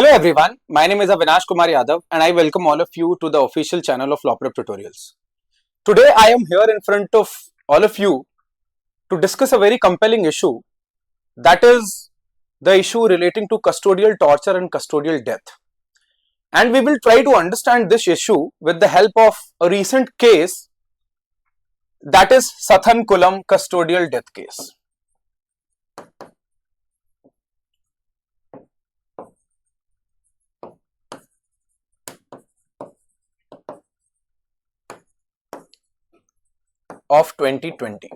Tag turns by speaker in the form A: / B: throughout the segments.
A: Hello everyone, my name is Avinash Kumar Yadav and I welcome all of you to the official channel of Law Prep Tutorials. Today I am here in front of all of you to discuss a very compelling issue, that is the issue relating to custodial torture and custodial death. And we will try to understand this issue with the help of a recent case, that is Sathankulam custodial death case. Of 2020.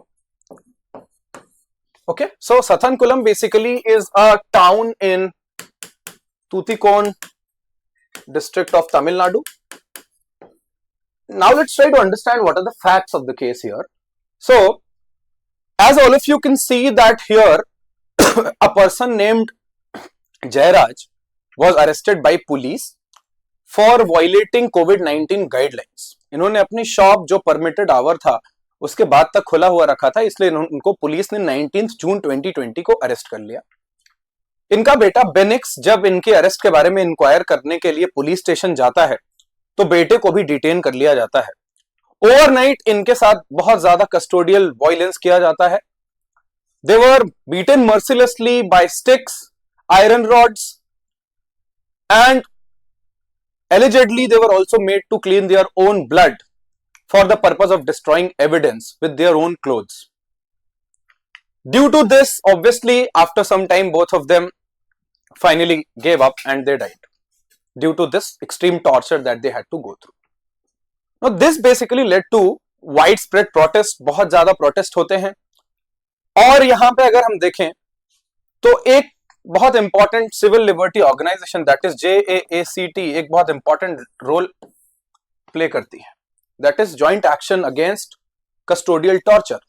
A: Okay, so Sathankulam basically is a town in Tuticorin district of Tamil Nadu. Now let's try to understand what are the facts of the case here. So, as all of you can see that here a person named Jairaj was arrested by police for violating COVID-19 guidelines. इन्होंने अपनी shop जो permitted our था उसके बाद तक खुला हुआ रखा था, इसलिए उनको पुलिस ने 19 जून 2020 को अरेस्ट कर लिया। इनका बेटा बेनिक्स जब इनके अरेस्ट के बारे में इंक्वायर करने के लिए पुलिस स्टेशन जाता है तो बेटे को भी डिटेन कर लिया जाता है। ओवरनाइट इनके साथ बहुत ज्यादा कस्टोडियल वायलेंस किया जाता है। They were beaten mercilessly by sticks, iron rods and allegedly they were also made to clean their own blood for the purpose of destroying evidence with their own clothes. Due to this, obviously, after some time, both of them finally gave up and they died due to this extreme torture that they had to go through. Now, this basically led to widespread protest. बहुत ज़्यादा protest होते हैं और यहाँ पे अगर हम देखें तो एक बहुत important civil liberty organisation that is JAACT एक बहुत इंपॉर्टेंट रोल प्ले करती है, that is joint action against custodial torture.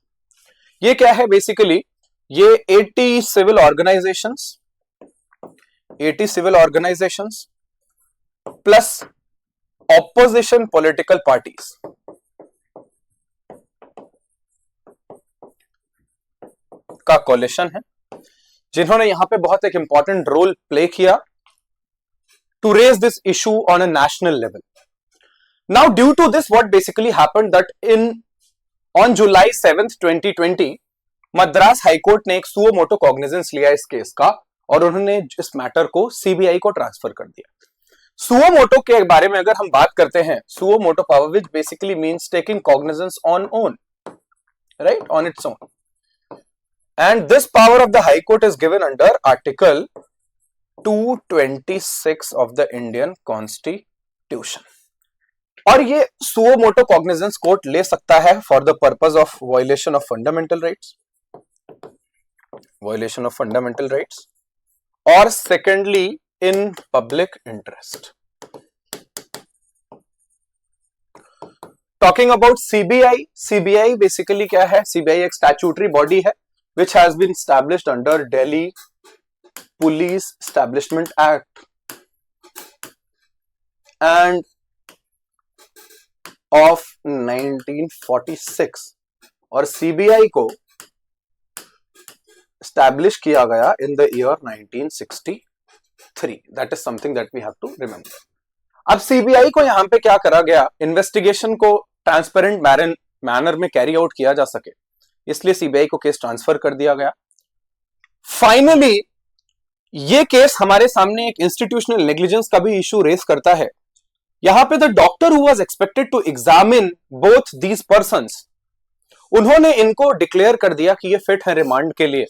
A: ये क्या है बेसिकली, ये 80 civil organisations plus opposition political parties का कोलिशन है, जिन्होंने यहां पे बहुत एक इंपॉर्टेंट रोल प्ले किया to raise this issue on a national level. Now due to this what basically happened that on July 7th 2020 Madras high court ने एक सुओ मोटो कॉग्निजेंस लिया इस केस का और उन्होंने इस मैटर को CBI को ट्रांसफर कर दिया। सुओ मोटो के बारे में अगर हम बात करते हैं, suo motu power which basically means taking cognizance on own, right, on its own, and this power of the High Court is given under Article 226 of the Indian Constitution. और ये suo motu cognizance court ले सकता है for the purpose of violation of fundamental rights, और secondly in public interest. Talking about CBI basically क्या है? CBI एक statutory body है which has been established under Delhi Police Establishment Act and of 1946 और CBI को establish किया गया in the year 1963. That is something that we have to remember. अब CBI को यहां पे क्या करा गया, इन्वेस्टिगेशन को ट्रांसपेरेंट मैनर में कैरी आउट किया जा सके, इसलिए CBI को केस ट्रांसफर कर दिया गया। फाइनली ये केस हमारे सामने एक इंस्टीट्यूशनल नेग्लिजेंस का भी इशू रेस करता है। यहां पे the doctor who was expected to examine both these persons, उन्होंने इनको डिक्लेयर कर दिया कि ये फिट है रिमांड के लिए,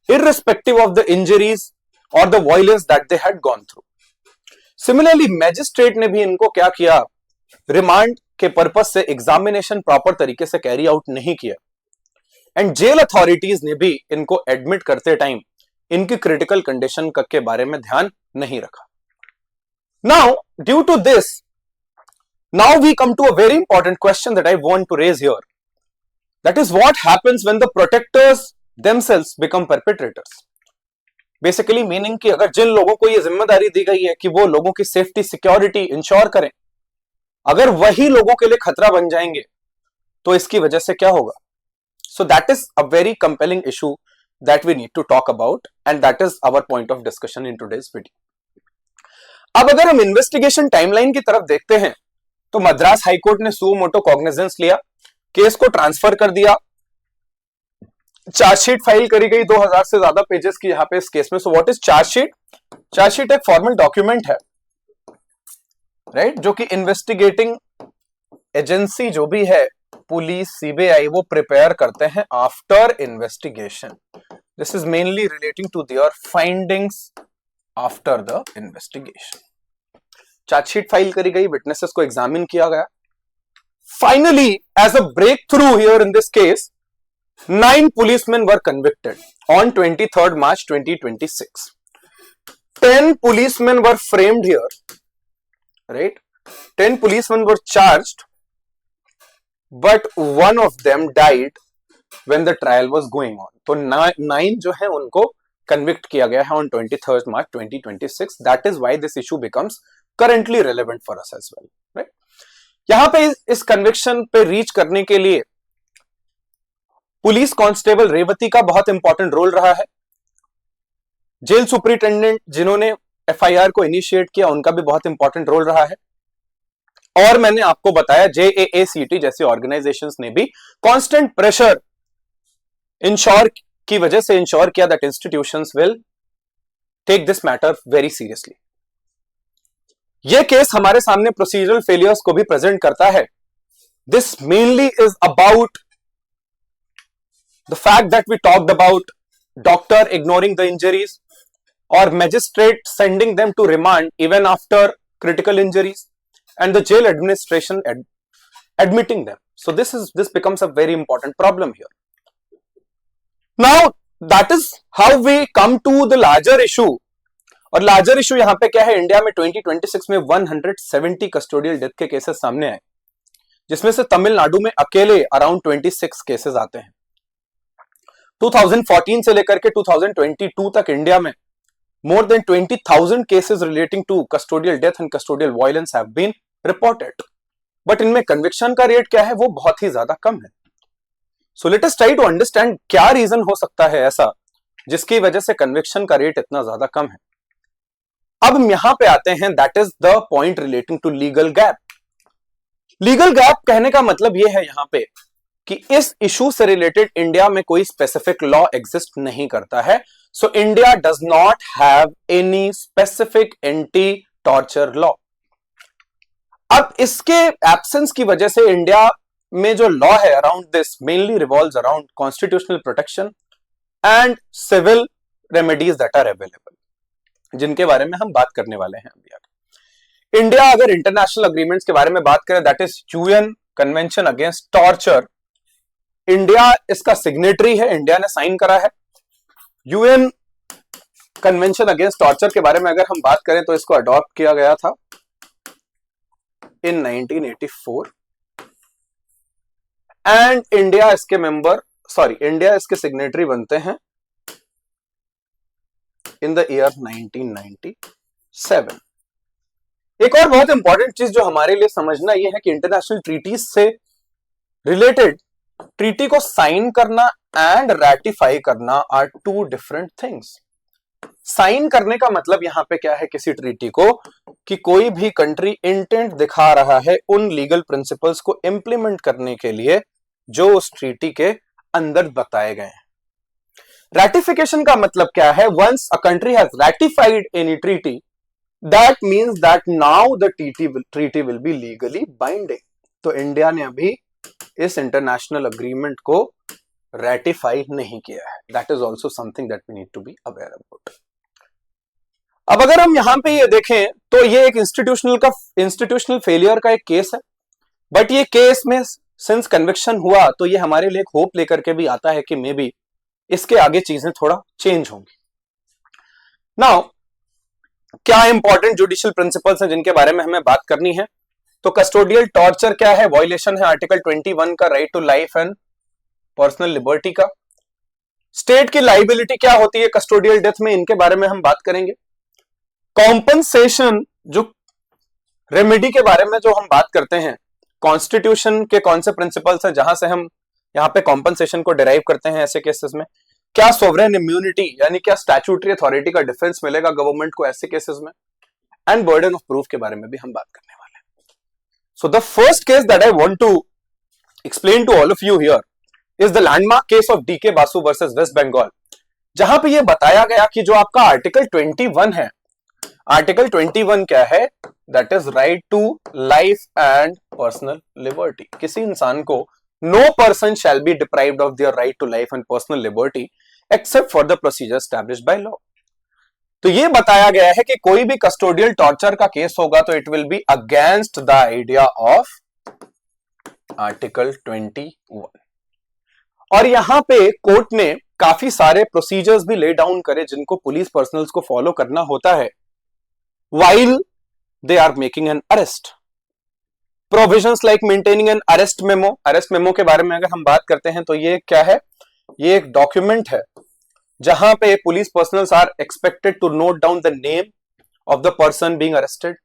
A: इररिस्पेक्टिव ऑफ द इंजरीज और the violence that they had gone through. Similarly magistrate ने भी इनको क्या किया, रिमांड के पर्पस से एग्जामिनेशन प्रॉपर तरीके से कैरी आउट नहीं किया एंड जेल अथॉरिटीज ने भी इनको एडमिट करते टाइम इनकी क्रिटिकल कंडीशन के बारे में ध्यान नहीं रखा। Now due to this, now we come to a very important question that I want to raise here, that is what happens when the protectors themselves become perpetrators. Basically meaning कि अगर जिन लोगों को यह जिम्मेदारी दी गई है कि वो लोगों की सेफ्टी सिक्योरिटी इंश्योर करें, अगर वही लोगों के लिए खतरा बन जाएंगे तो इसकी वजह से क्या होगा? सो that is a very compelling issue that we need to talk about, and that is our point of discussion in today's video. अब अगर हम इन्वेस्टिगेशन टाइमलाइन की तरफ देखते हैं तो मद्रास हाईकोर्ट ने सुओ मोटो कॉग्निजेंस लिया, केस को ट्रांसफर कर दिया, चार्जशीट फाइल करी गई 2000 से ज्यादा पेजेस की यहां पे इस केस में। So what is chargesheet? Chargesheet एक फॉर्मल डॉक्यूमेंट है, राइट, जो कि इन्वेस्टिगेटिंग एजेंसी जो भी है, पुलिस, सीबीआई, वो प्रिपेयर करते हैं after investigation. This is mainly relating to their findings after the investigation. Charge sheet file करी गई, विटनेसेस को एग्जामिन किया गया। Finally, as a breakthrough here in this case, 9 policemen were convicted on 23rd March 2026. 10 policemen were framed here, right? 10 policemen were charged, but one of them died when the trial was going on. तो 9 जो है उनको convict किया गया है on 23rd March 2026. That is why this issue becomes currently relevant for us as well, right? यहां पे इस conviction पे reach करने के लिए पुलिस कांस्टेबल रेवती का बहुत इंपॉर्टेंट रोल रहा है। जेल सुपरिटेंडेंट जिन्होंने एफआईआर को इनिशिएट किया, उनका भी बहुत इंपॉर्टेंट रोल रहा है। और मैंने आपको बताया JAACT जैसी ऑर्गेनाइजेशंस ने भी कांस्टेंट प्रेशर इंश्योर की वजह से इंश्योर किया that institutions will take this matter very seriously. यह केस हमारे सामने प्रोसीजरल फेलियर्स को भी प्रेजेंट करता है। This mainly is about the fact that we talked about doctor ignoring the injuries or magistrate sending them to remand even after critical injuries and the jail administration admitting them. So this becomes a very important problem here. Now that is how we come to the larger issue. और larger issue यहां पे क्या है, India में 2026 में 170 custodial death के cases सामने आए, जिसमें से तमिलनाडु में अकेले अराउंड 26 केसेस आते हैं। 2014 से लेकर के 2022 तक इंडिया में more than 20,000 cases relating to custodial death and custodial violence have been reported. But इनमें कन्विक्शन का रेट क्या है, वो बहुत ही ज्यादा कम है। So let us try to understand क्या रीजन हो सकता है ऐसा जिसकी वजह से कन्विक्शन का रेट इतना ज्यादा कम है। अब हम यहां पे आते हैं, that is the point relating to legal gap. Legal gap कहने का मतलब यह है यहां पे कि इस इशू से रिलेटेड इंडिया में कोई स्पेसिफिक लॉ एग्जिस्ट नहीं करता है। So India does not have any specific anti torture law. अब इसके एब्सेंस की वजह से इंडिया में जो लॉ है around this mainly revolves around constitutional protection and civil remedies that are available, जिनके बारे में हम बात करने वाले हैं अभी आगे। इंडिया अगर इंटरनेशनल अग्रीमेंट्स के बारे में बात करें, that is UN convention against torture, India इसका सिग्नेटरी है, इंडिया ने साइन करा है। यूएन कन्वेंशन अगेंस्ट टॉर्चर के बारे में अगर हम बात करें तो इसको अडॉप्ट किया गया था इन 1984 एंड इंडिया इसके इंडिया इसके सिग्नेटरी बनते हैं इन द ईयर 1997। एक और बहुत इंपॉर्टेंट चीज जो हमारे लिए समझना यह है कि इंटरनेशनल ट्रीटीज से रिलेटेड ट्रीटी को साइन करना एंड रैटिफाई करना are two different things. Sign करने का मतलब यहां पे क्या है किसी ट्रीटी को, कि कोई भी कंट्री इंटेंट दिखा रहा है उन लीगल प्रिंसिपल्स को इंप्लीमेंट करने के लिए जो उस ट्रीटी के अंदर बताए गए हैं। रैटिफिकेशन का मतलब क्या है, once a country has ratified any treaty that means that now the treaty will be legally binding. तो इंडिया ने अभी इस इंटरनेशनल अग्रीमेंट को रैटिफाई नहीं किया है। That is also something that we need to be aware about. अब अगर हम यहां पे ये देखें तो ये एक इंस्टीट्यूशनल फेलियर का एक केस है, बट ये केस में सिंस कन्विक्शन हुआ तो ये हमारे लिए एक होप लेकर के भी आता है कि मे बी इसके आगे चीजें थोड़ा चेंज होंगी। नाउ क्या इंपॉर्टेंट जुडिशियल प्रिंसिपल्स हैं जिनके बारे में हमें बात करनी है, तो कस्टोडियल टॉर्चर क्या है, वायलेशन है आर्टिकल 21 का, right to life and personal liberty का। स्टेट की लाइबिलिटी क्या होती है कस्टोडियल डेथ में, इनके बारे में हम बात करेंगे। कॉम्पनसेशन जो रेमेडी के बारे में जो हम बात करते हैं, कॉन्स्टिट्यूशन के कौन से प्रिंसिपल्स हैं जहां से हम यहां पे कॉम्पनसेशन को डिराइव करते हैं ऐसे केसेस में, क्या सोवरेन इम्यूनिटी यानी क्या स्टैट्यूटरी अथॉरिटी का डिफेंस मिलेगा गवर्नमेंट को ऐसे केसेस में, एंड बर्डन ऑफ प्रूफ के बारे में भी हम बात करने वाले हैं. So the first case that I want to explain to all of you here is the landmark case of DK Basu versus West Bengal, जहां पे ये बताया गया कि जो आपका आर्टिकल 21 है, आर्टिकल 21 क्या है, that is right to life and personal liberty. किसी इंसान को no person shall be deprived of their right to life and personal liberty except for the procedure established by law. तो ये बताया गया है कि कोई भी कस्टोडियल टॉर्चर का केस होगा तो it will be against the idea of article 21. और यहां पे कोर्ट ने काफी सारे प्रोसीजर्स भी ले डाउन करे जिनको पुलिस पर्सनल्स को फॉलो करना होता है while they are making an arrest. Provisions like maintaining an arrest memo. Arrest memo के बारे में अगर हम बात करते हैं तो ये क्या है, ये एक डॉक्यूमेंट है जहां पे police personnels are expected to note down the name of the person being arrested,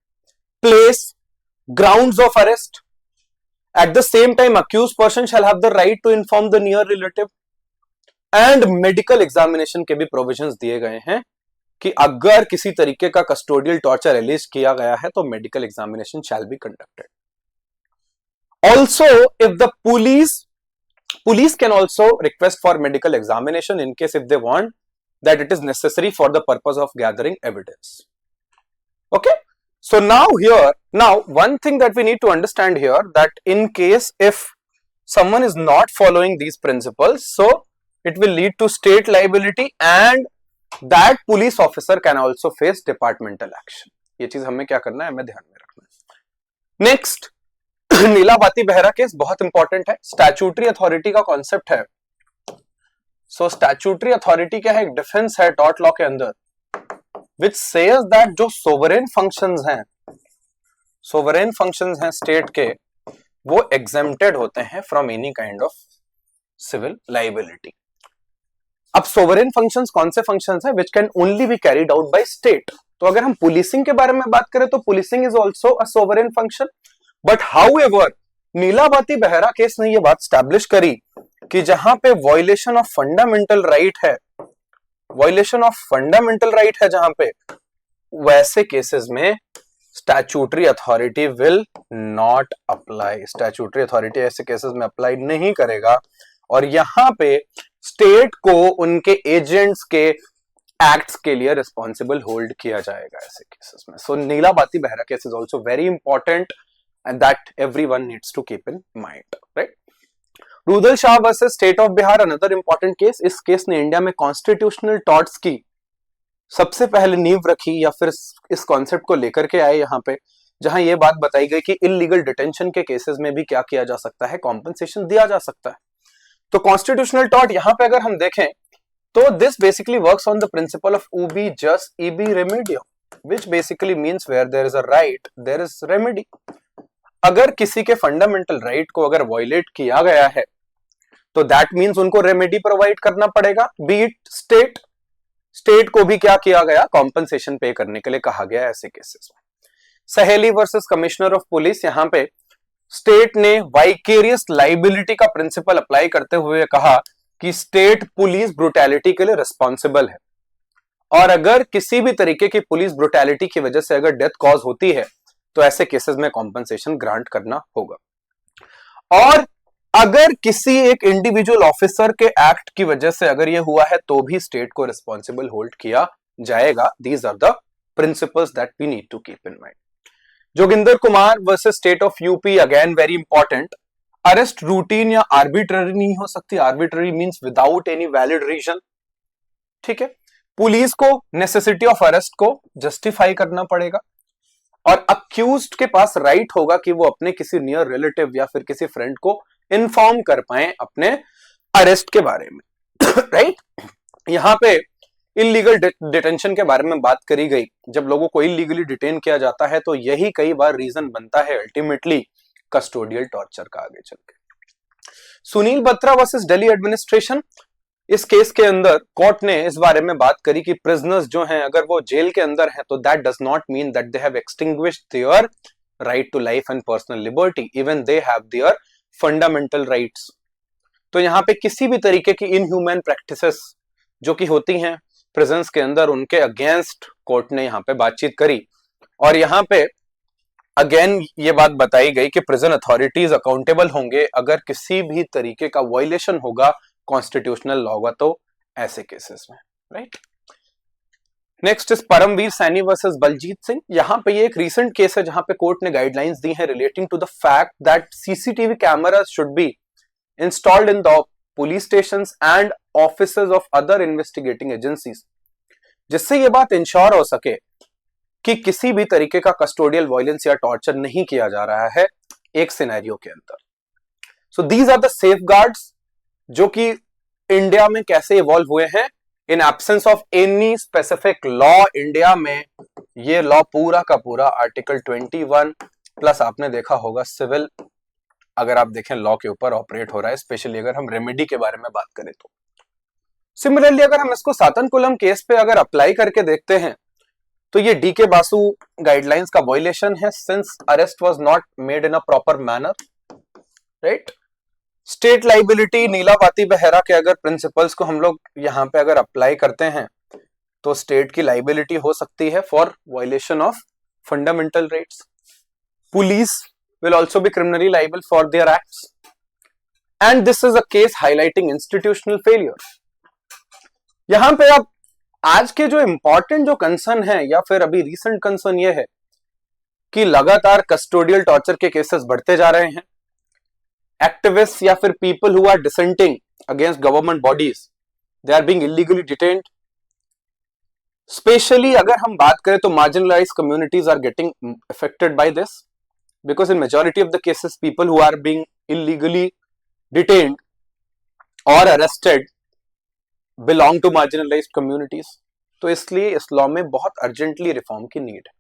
A: place, grounds of arrest. At the same time, accused person shall have the right to inform the near relative. And medical examination के भी provisions दिए गए हैं कि अगर किसी तरीके का कस्टोडियल टॉर्चर एलिज किया गया है तो medical examination shall be conducted. Also if the police can also request for medical examination in case if they want that it is necessary for the purpose of gathering evidence. Okay, so now one thing that we need to understand here, that in case if someone is not following these principles, so it will lead to state liability and that police officer can also face departmental action. ये चीज हमें क्या करना है, हमें ध्यान में रखना है. नेक्स्ट, नीलावती बेहरा केस बहुत इंपॉर्टेंट है. स्टैट्यूटरी अथॉरिटी का कॉन्सेप्ट है. सो स्टैट्यूटरी अथॉरिटी क्या है, एक डिफेंस है टॉर्ट लॉ के अंदर which says that जो सोवरेन फंक्शंस हैं स्टेट के, वो एग्जेम्प्टेड होते हैं from any kind of civil liability. अब सोवरेन फंक्शंस कौन से फंक्शंस हैं, which can only be carried out by state. तो अगर हम पुलिसिंग के बारे में बात करें तो policing is also a sovereign function. But however Nilavati Behera case ने ये बात स्टैब्लिश करी कि जहां पे वॉयलेशन ऑफ फंडामेंटल राइट है, जहां पे, वैसे केसेस में statutory authority will not apply. Statutory authority ऐसे केसेस में अप्लाई नहीं करेगा और यहां पे स्टेट को उनके एजेंट्स के एक्ट्स के लिए रिस्पॉन्सिबल होल्ड किया जाएगा ऐसे केसेस में. So Nilavati Behera case is also very important and that everyone needs to keep in mind, right. Rudal Shah versus state of Bihar, another important case. इस केस ने इंडिया में कॉन्स्टिट्यूशनल टॉर्ट्स की सबसे पहले नींव रखी या फिर इस कॉन्सेप्ट को लेकर के आए यहाँ पे, जहां ये बात बताई गई कि इलीगल डिटेंशन के केसेस में भी क्या किया जा सकता है, कॉम्पनसेशन दिया जा सकता है. तो कॉन्स्टिट्यूशनल टॉर्ट यहाँ पे अगर हम देखें तो this basically works on the principle of ubi jus ibi remedium, which basically means where there is a right there is remedy. अगर किसी के फंडामेंटल राइट को अगर वायलेट किया गया है तो दैट मींस उनको रेमेडी प्रोवाइड करना पड़ेगा. बी इट स्टेट को भी क्या किया गया, कॉम्पनसेशन पे करने के लिए कहा गया ऐसे केसेस में. सहेली वर्सेस कमिश्नर ऑफ पुलिस, यहां पे स्टेट ने वाइकेरियस लाइबिलिटी का प्रिंसिपल अप्लाई करते हुए कहा कि स्टेट पुलिस ब्रुटैलिटी के लिए रिस्पॉन्सिबल है और अगर किसी भी तरीके की पुलिस ब्रुटैलिटी की वजह से अगर डेथ कॉज होती है तो ऐसे केसेस में कॉम्पनसेशन ग्रांट करना होगा. और अगर किसी एक इंडिविजुअल ऑफिसर के एक्ट की वजह से अगर ये हुआ है तो भी स्टेट को रिस्पॉन्सिबल होल्ड किया जाएगा. These are the principles that we need to keep in mind. Joginder Kumar versus state of UP, again very important. Arrest routine या आर्बिट्ररी नहीं हो सकती. Arbitrary means without any valid reason, ठीक है. पुलिस को नेसेसिटी ऑफ अरेस्ट को justify करना पड़ेगा और अक्यूज्ड के पास राइट होगा कि वो अपने किसी नियर रिलेटिव या फिर किसी फ्रेंड को इन्फॉर्म कर पाए अपने अरेस्ट के बारे में, राइट. यहां पे इलीगल डिटेंशन के बारे में बात करी गई. जब लोगों को इलीगली डिटेन किया जाता है तो यही कई बार रीजन बनता है अल्टीमेटली कस्टोडियल टॉर्चर का आगे चल के. सुनील बत्रा वर्सेस दिल्ली एडमिनिस्ट्रेशन, इस केस के अंदर कोर्ट ने इस बारे में बात करी कि प्रिजनर्स जो हैं अगर वो जेल के अंदर हैं तो that does not mean that they have extinguished their right to life and personal liberty, even they have their fundamental rights. तो यहाँ पे किसी भी तरीके की इनह्यूमन प्रैक्टिसेस जो कि होती हैं प्रिजन्स के अंदर, उनके अगेंस्ट कोर्ट ने यहाँ पे बातचीत करी और यहाँ पे अगेन ये बात बताई गई कि प्रिजन अथॉरिटीज अकाउंटेबल होंगे अगर किसी भी तरीके का वायलेशन होगा कॉन्स्टिट्यूशनल लॉ का, तो ऐसे केसेस में, right. Next is Paramvir Saini versus Baljit Singh. यहां पे ये एक रीसेंट केस है जहां पे कोर्ट ने गाइडलाइंस दी है relating to the fact that CCTV cameras should be installed in the police stations and offices of other investigating agencies, जिससे ये बात इंश्योर हो सके कि किसी भी तरीके का कस्टोडियल वायलेंस या टॉर्चर नहीं किया जा रहा है एक सिनेरियो के अंदर। So these are the safeguards जो कि इंडिया में कैसे इवॉल्व हुए हैं in absence of any specific law. India में ये लॉ पूरा का पूरा आर्टिकल 21 प्लस आपने देखा होगा सिविल, अगर आप देखें लॉ के ऊपर ऑपरेट हो रहा है, स्पेशली अगर हम रेमेडी के बारे में बात करें तो। सिमिलरली अगर हम इसको सातनकुलम केस पे अगर अप्लाई करके देखते हैं तो ये डीके बासु गाइडलाइंस का वायलेशन है since arrest was not made in a proper manner, right. State liability Nilavati Behera के अगर प्रिंसिपल्स को हम लोग यहां पे अगर अप्लाई करते हैं तो स्टेट की लाइबिलिटी हो सकती है for violation of fundamental rights. Police will also be criminally liable for their acts, and this is a case highlighting institutional failure। यहां पे अब आज के जो इंपॉर्टेंट जो कंसर्न है या फिर अभी रीसेंट कंसर्न ये है कि लगातार कस्टोडियल टॉर्चर के केसेस बढ़ते जा रहे हैं। एक्टिविस्ट या फिर people who are dissenting against government bodies, they are being illegally detained. Especially अगर हम बात करें तो marginalised communities are getting affected by this, because in majority of the cases people who are being illegally detained or arrested belong to marginalized communities। तो इसलिए इस law में बहुत अर्जेंटली रिफॉर्म की नीड है।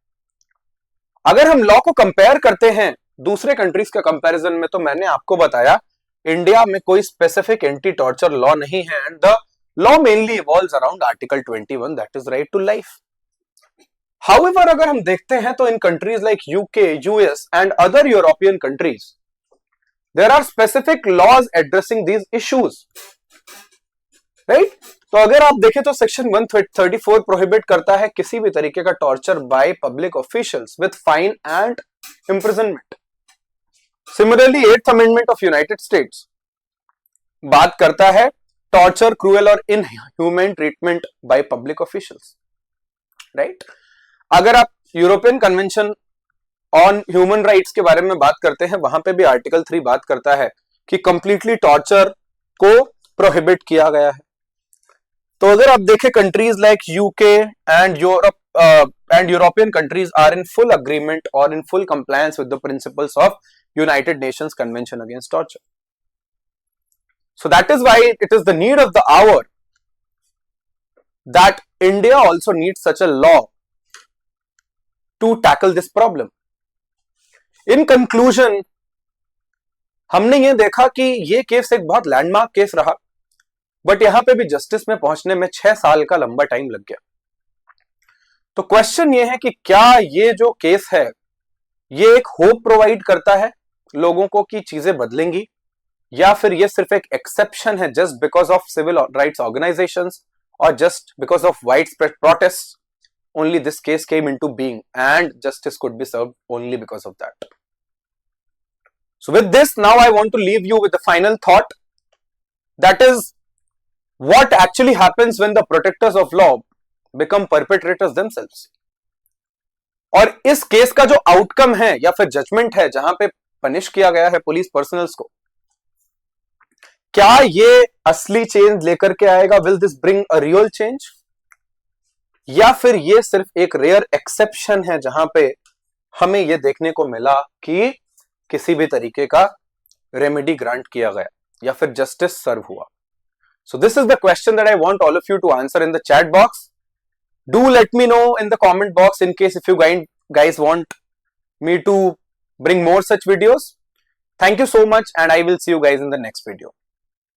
A: अगर हम लॉ को कंपेयर करते हैं दूसरे कंट्रीज के कंपैरिजन में तो मैंने आपको बताया इंडिया में कोई स्पेसिफिक एंटी टॉर्चर लॉ नहीं है and the law mainly evolves around article 21 that is right to life. However, अगर हम देखते हैं तो in countries like UK, US and other European countries there are specific laws addressing these issues, right. तो अगर आप देखें तो सेक्शन 134 प्रोहिबिट करता है किसी भी तरीके का torture by public officials with fine and imprisonment. Similarly 8th amendment of United states बात करता है टॉर्चर, क्रूएल और inhuman treatment by public officials, right. अगर आप European convention on human rights के बारे में बात करते हैं वहां पे भी आर्टिकल 3 बात करता है कि कंप्लीटली टॉर्चर को प्रोहिबिट किया गया है। तो अगर आप देखें countries like UK and Europe and European countries are in full agreement और in full compliance with the principles of United Nations convention against torture. So that is why it is the need of the hour that India also needs such a law to tackle this problem। In conclusion, हमने ये देखा कि ये case एक बहुत landmark case रहा, but यहां पे भी जस्टिस में पहुंचने में 6 साल का लंबा टाइम लग गया। तो क्वेश्चन ये है कि क्या ये जो केस है ये एक होप प्रोवाइड करता है लोगों को कि चीजें बदलेंगी, या फिर ये सिर्फ एक एक्सेप्शन है just because of civil rights organisations और just because of widespread protest only this case came into being and justice could be served only because of that। So with this, now I want to leave you with the final thought, that is what actually happens when the protectors of law become perpetrators themselves। और इस case का जो outcome है या फिर judgement है जहां पे पनिश किया गया है पुलिस पर्सनल्स को, क्या ये असली चेंज लेकर के आएगा? Will this bring a real change, या फिर ये सिर्फ एक रेयर एक्सेप्शन है जहां पे हमें ये देखने को मिला कि किसी भी तरीके का रेमेडी ग्रांट किया गया या फिर जस्टिस सर्व हुआ? So this is the question that I want all of you to answer in the chat box. Do let me know in the comment box in case if you guys want me to bring more such videos। Thank you so much and I will see you guys in the next video।